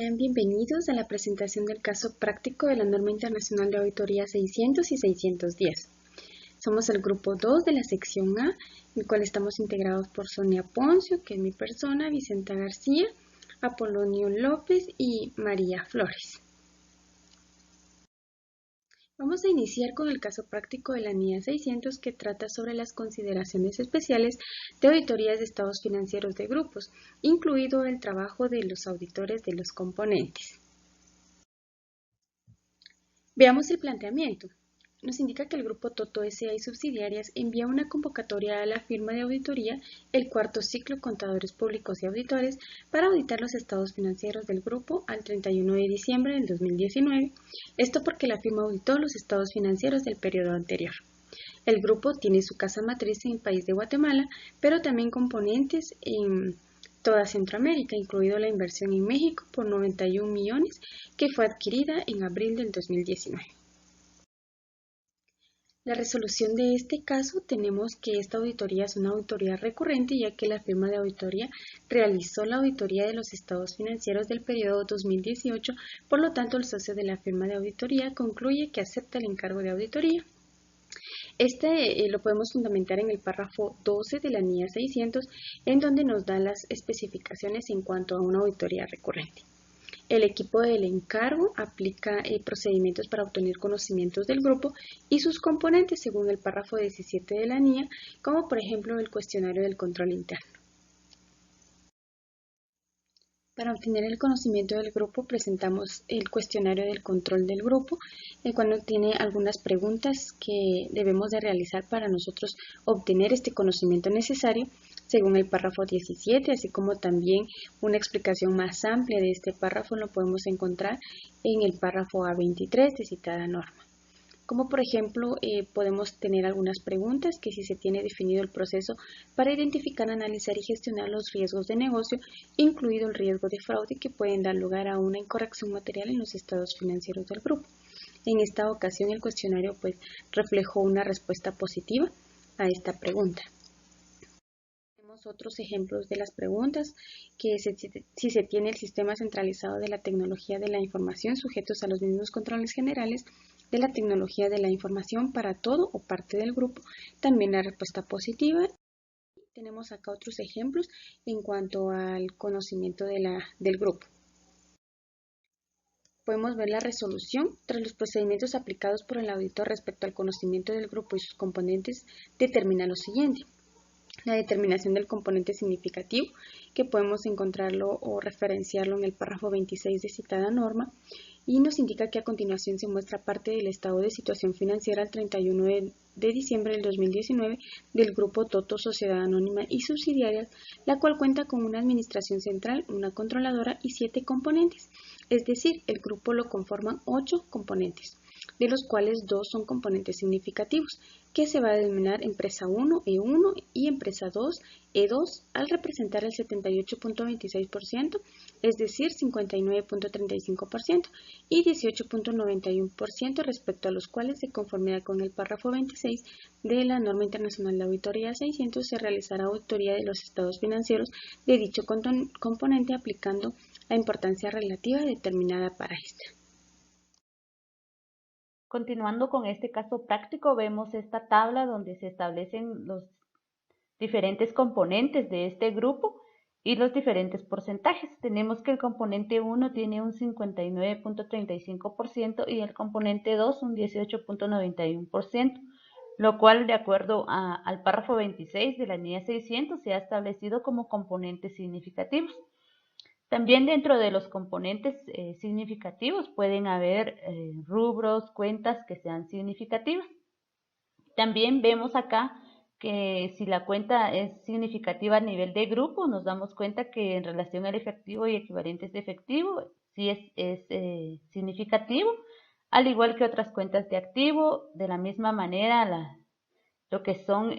Sean bienvenidos a la presentación del caso práctico de la norma internacional de auditoría 600 y 610. Somos el grupo 2 de la sección A, en el cual estamos integrados por Sonia Poncio, que es mi persona, Vicenta García, Apolonio López y María Flores. Vamos a iniciar con el caso práctico de la NIA 600 que trata sobre las consideraciones especiales de auditorías de estados financieros de grupos, incluido el trabajo de los auditores de los componentes. Veamos el planteamiento. Nos indica que el grupo Toto S.A. y subsidiarias envía una convocatoria a la firma de auditoría, el cuarto ciclo Contadores Públicos y Auditores, para auditar los estados financieros del grupo al 31 de diciembre del 2019. Esto porque la firma auditó los estados financieros del periodo anterior. El grupo tiene su casa matriz en el país de Guatemala, pero también componentes en toda Centroamérica, incluido la inversión en México por 91 millones que fue adquirida en abril del 2019. La resolución de este caso tenemos que esta auditoría es una auditoría recurrente, ya que la firma de auditoría realizó la auditoría de los estados financieros del periodo 2018, por lo tanto el socio de la firma de auditoría concluye que acepta el encargo de auditoría. Lo podemos fundamentar en el párrafo 12 de la NIA 600, en donde nos da las especificaciones en cuanto a una auditoría recurrente. El equipo del encargo aplica procedimientos para obtener conocimientos del grupo y sus componentes según el párrafo 17 de la NIA, como por ejemplo el cuestionario del control interno. Para obtener el conocimiento del grupo presentamos el cuestionario del control del grupo, el cual tiene algunas preguntas que debemos de realizar para nosotros obtener este conocimiento necesario según el párrafo 17, así como también una explicación más amplia de este párrafo lo podemos encontrar en el párrafo A23 de citada norma. Como por ejemplo, podemos tener algunas preguntas que si se tiene definido el proceso para identificar, analizar y gestionar los riesgos de negocio, incluido el riesgo de fraude que pueden dar lugar a una incorrección material en los estados financieros del grupo. En esta ocasión el cuestionario reflejó una respuesta positiva a esta pregunta. Tenemos otros ejemplos de las preguntas, que si se tiene el sistema centralizado de la tecnología de la información sujetos a los mismos controles generales de la tecnología de la información para todo o parte del grupo, también la respuesta positiva. Tenemos acá otros ejemplos en cuanto al conocimiento del grupo. Podemos ver la resolución. Tras los procedimientos aplicados por el auditor respecto al conocimiento del grupo y sus componentes, determina lo siguiente. La determinación del componente significativo, que podemos encontrarlo o referenciarlo en el párrafo 26 de citada norma, y nos indica que a continuación se muestra parte del estado de situación financiera al 31 de diciembre del 2019 del grupo Toto Sociedad Anónima y subsidiarias, la cual cuenta con una administración central, una controladora y 7 componentes, es decir, el grupo lo conforman 8 componentes, de los cuales 2 son componentes significativos, que se va a denominar empresa 1, E1, y empresa 2, E2, al representar el 78.26%, es decir, 59.35%, y 18.91% respecto a los cuales, de conformidad con el párrafo 26 de la norma internacional de auditoría 600, se realizará auditoría de los estados financieros de dicho componente aplicando la importancia relativa determinada para esta. Continuando con este caso práctico, vemos esta tabla donde se establecen los diferentes componentes de este grupo y los diferentes porcentajes. Tenemos que el componente 1 tiene un 59.35% y el componente 2 un 18.91%, lo cual, de acuerdo al párrafo 26 de la NIA 600, se ha establecido como componentes significativos. También dentro de los componentes significativos pueden haber rubros, cuentas que sean significativas. También vemos acá que si la cuenta es significativa a nivel de grupo, nos damos cuenta que en relación al efectivo y equivalentes de efectivo, sí es significativo, al igual que otras cuentas de activo. De la misma manera, lo que son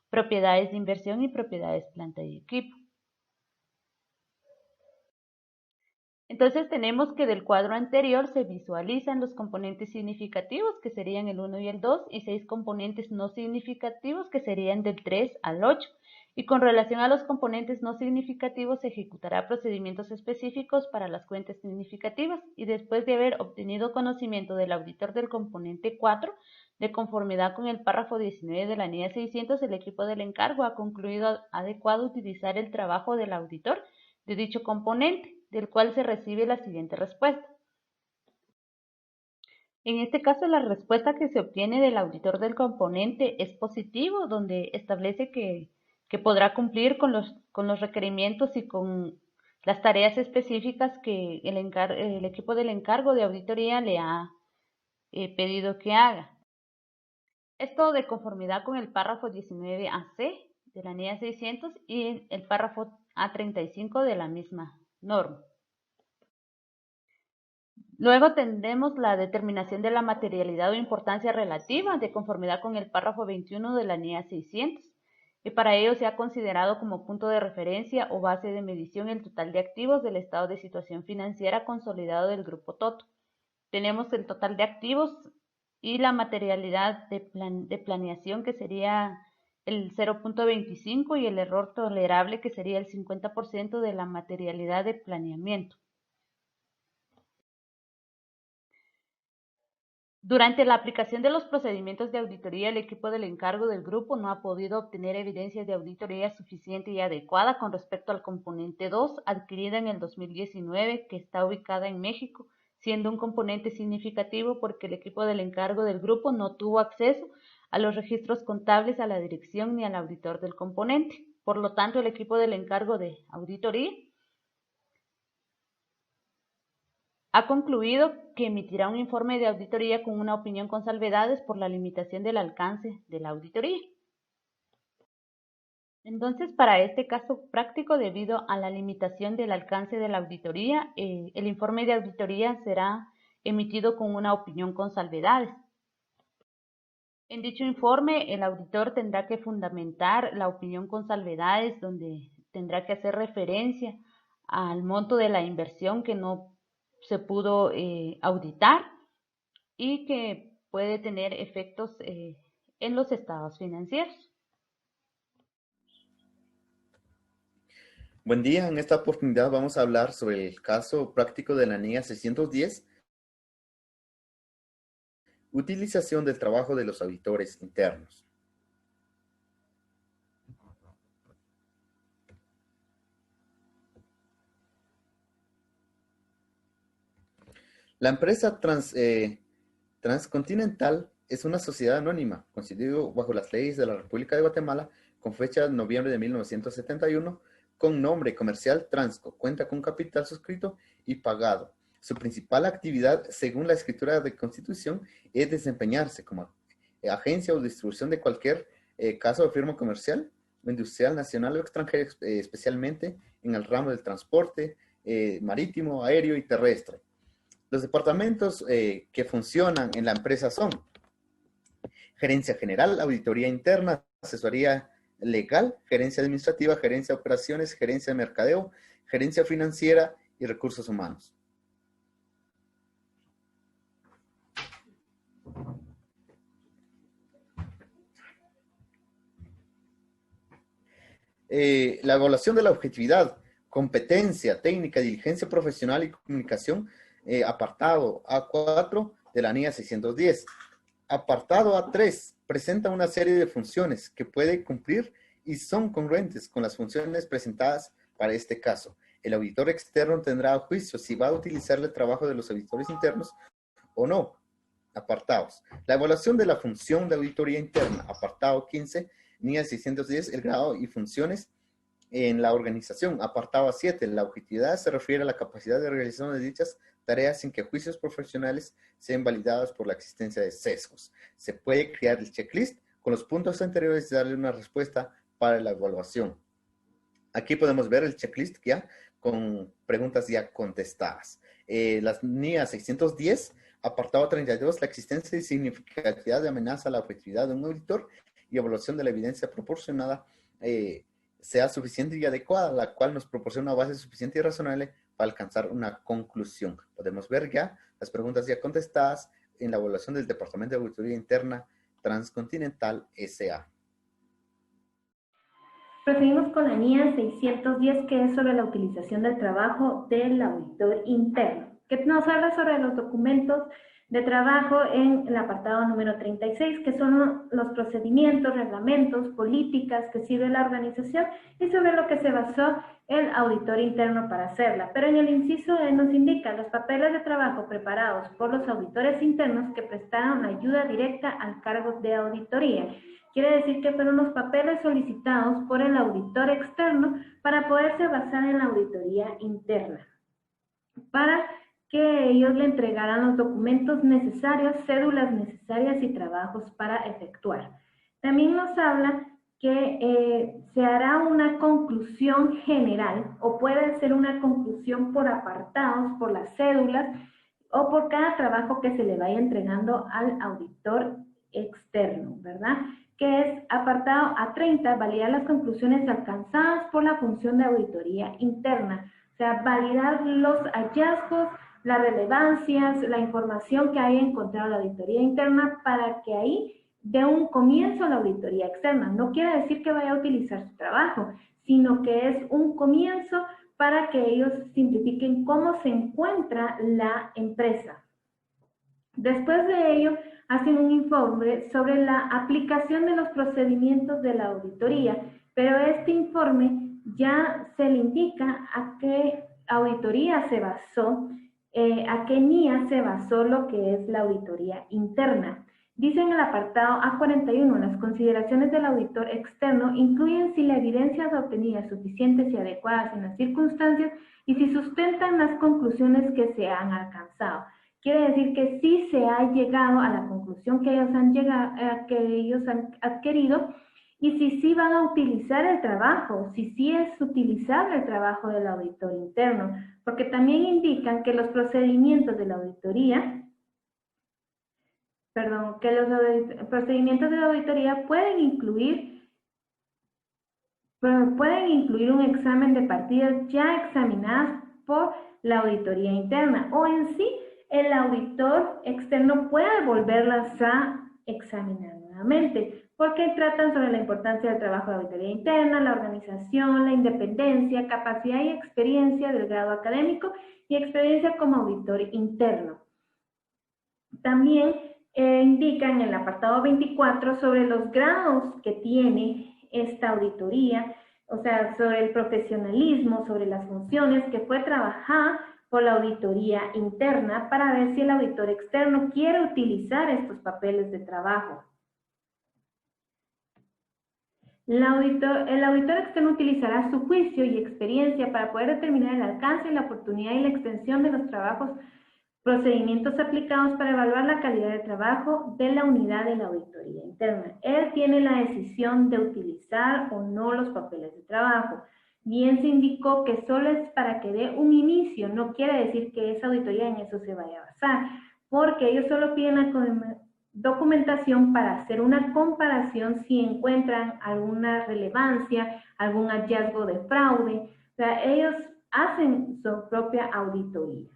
propiedades de inversión y propiedades planta y equipo. Entonces tenemos que del cuadro anterior se visualizan los componentes significativos, que serían el 1 y el 2, y 6 componentes no significativos, que serían del 3 al 8. Y con relación a los componentes no significativos, se ejecutará procedimientos específicos para las cuentas significativas y después de haber obtenido conocimiento del auditor del componente 4, de conformidad con el párrafo 19 de la NIA 600, el equipo del encargo ha concluido adecuado utilizar el trabajo del auditor de dicho componente, del cual se recibe la siguiente respuesta. En este caso, la respuesta que se obtiene del auditor del componente es positivo, donde establece que podrá cumplir con los requerimientos y con las tareas específicas que el equipo del encargo de auditoría le ha pedido que haga. Esto de conformidad con el párrafo 19AC de la NIA 600 y el párrafo A35 de la misma norma. Luego tendremos la determinación de la materialidad o importancia relativa de conformidad con el párrafo 21 de la NIA 600. Y para ello se ha considerado como punto de referencia o base de medición el total de activos del estado de situación financiera consolidado del Grupo Toto. Tenemos el total de activos y la materialidad de planeación, que sería el 0.25, y el error tolerable, que sería el 50% de la materialidad de planeamiento. Durante la aplicación de los procedimientos de auditoría, el equipo del encargo del grupo no ha podido obtener evidencias de auditoría suficiente y adecuada con respecto al componente 2, adquirida en el 2019, que está ubicada en México, siendo un componente significativo porque el equipo del encargo del grupo no tuvo acceso a los registros contables, a la dirección ni al auditor del componente. Por lo tanto, el equipo del encargo de auditoría ha concluido que emitirá un informe de auditoría con una opinión con salvedades por la limitación del alcance de la auditoría. Entonces, para este caso práctico, debido a la limitación del alcance de la auditoría, el informe de auditoría será emitido con una opinión con salvedades. En dicho informe, el auditor tendrá que fundamentar la opinión con salvedades, donde tendrá que hacer referencia al monto de la inversión que no se pudo auditar y que puede tener efectos en los estados financieros. Buen día, en esta oportunidad vamos a hablar sobre el caso práctico de la NIA 610, utilización del trabajo de los auditores internos. La empresa Transcontinental es una sociedad anónima, constituida bajo las leyes de la República de Guatemala, con fecha de noviembre de 1971, con nombre comercial Transco. Cuenta con capital suscrito y pagado. Su principal actividad, según la escritura de constitución, es desempeñarse como agencia o distribución de cualquier caso de firma comercial, industrial, nacional o extranjera, especialmente en el ramo del transporte marítimo, aéreo y terrestre. Los departamentos que funcionan en la empresa son gerencia general, auditoría interna, asesoría legal, gerencia administrativa, gerencia de operaciones, gerencia de mercadeo, gerencia financiera y recursos humanos. La evaluación de la objetividad, competencia, técnica, diligencia profesional y comunicación, apartado A4 de la NIA 610. Apartado A3 presenta una serie de funciones que puede cumplir y son congruentes con las funciones presentadas para este caso. El auditor externo tendrá juicio si va a utilizar el trabajo de los auditores internos o no. Apartados. La evaluación de la función de auditoría interna. Apartado 15, NIA 610, el grado y funciones en la organización. Apartado 7, la objetividad se refiere a la capacidad de realización de dichas tareas sin que juicios profesionales sean validados por la existencia de sesgos. Se puede crear el checklist con los puntos anteriores y darle una respuesta para la evaluación. Aquí podemos ver el checklist ya con preguntas ya contestadas. Las NIA 610, apartado 32, la existencia y significatividad de amenaza a la objetividad de un auditor y evaluación de la evidencia proporcionada sea suficiente y adecuada, la cual nos proporciona una base suficiente y razonable para alcanzar una conclusión. Podemos ver ya las preguntas ya contestadas en la evaluación del Departamento de Auditoría Interna Transcontinental S.A. Proseguimos con la NIA 610, que es sobre la utilización del trabajo del auditor interno, que nos habla sobre los documentos de trabajo en el apartado número 36, que son los procedimientos, reglamentos, políticas que sirve la organización y sobre lo que se basó el auditor interno para hacerla. Pero en el inciso nos indica los papeles de trabajo preparados por los auditores internos que prestaron ayuda directa al cargo de auditoría. Quiere decir que fueron los papeles solicitados por el auditor externo para poderse basar en la auditoría interna, para que ellos le entregaran los documentos necesarios, cédulas necesarias y trabajos para efectuar. También nos habla que se hará una conclusión general, o puede ser una conclusión por apartados, por las cédulas, o por cada trabajo que se le vaya entregando al auditor externo, ¿verdad? Que es apartado A30, validar las conclusiones alcanzadas por la función de auditoría interna. O sea, validar los hallazgos, las relevancias, la información que haya encontrado la auditoría interna para que ahí dé un comienzo a la auditoría externa. No quiere decir que vaya a utilizar su trabajo, sino que es un comienzo para que ellos simplifiquen cómo se encuentra la empresa. Después de ello, hacen un informe sobre la aplicación de los procedimientos de la auditoría, pero este informe ya se le indica a qué auditoría se basó, a qué NIA se basó lo que es la auditoría interna. Dice en el apartado A41, las consideraciones del auditor externo incluyen si la evidencia es obtenida suficientes y adecuadas en las circunstancias y si sustentan las conclusiones que se han alcanzado. Quiere decir que sí se ha llegado a la conclusión que ellos han adquirido y si sí van a utilizar el trabajo, si sí es utilizable el trabajo del auditor interno, porque también indican que los procedimientos de la auditoría, procedimientos de la auditoría pueden incluir un examen de partidas ya examinadas por la auditoría interna, o en sí el auditor externo puede volverlas a examinar nuevamente, porque tratan sobre la importancia del trabajo de auditoría interna, la organización, la independencia, capacidad y experiencia del grado académico y experiencia como auditor interno. También indican en el apartado 24 sobre los grados que tiene esta auditoría, o sea, sobre el profesionalismo, sobre las funciones que fue trabajada por la auditoría interna para ver si el auditor externo quiere utilizar estos papeles de trabajo. El auditor externo utilizará su juicio y experiencia para poder determinar el alcance, la oportunidad y la extensión de los trabajos, procedimientos aplicados para evaluar la calidad de trabajo de la unidad de la auditoría interna. Él tiene la decisión de utilizar o no los papeles de trabajo. Bien se indicó que solo es para que dé un inicio, no quiere decir que esa auditoría en eso se vaya a basar, porque ellos solo piden la documentación para hacer una comparación si encuentran alguna relevancia, algún hallazgo de fraude. O sea, ellos hacen su propia auditoría.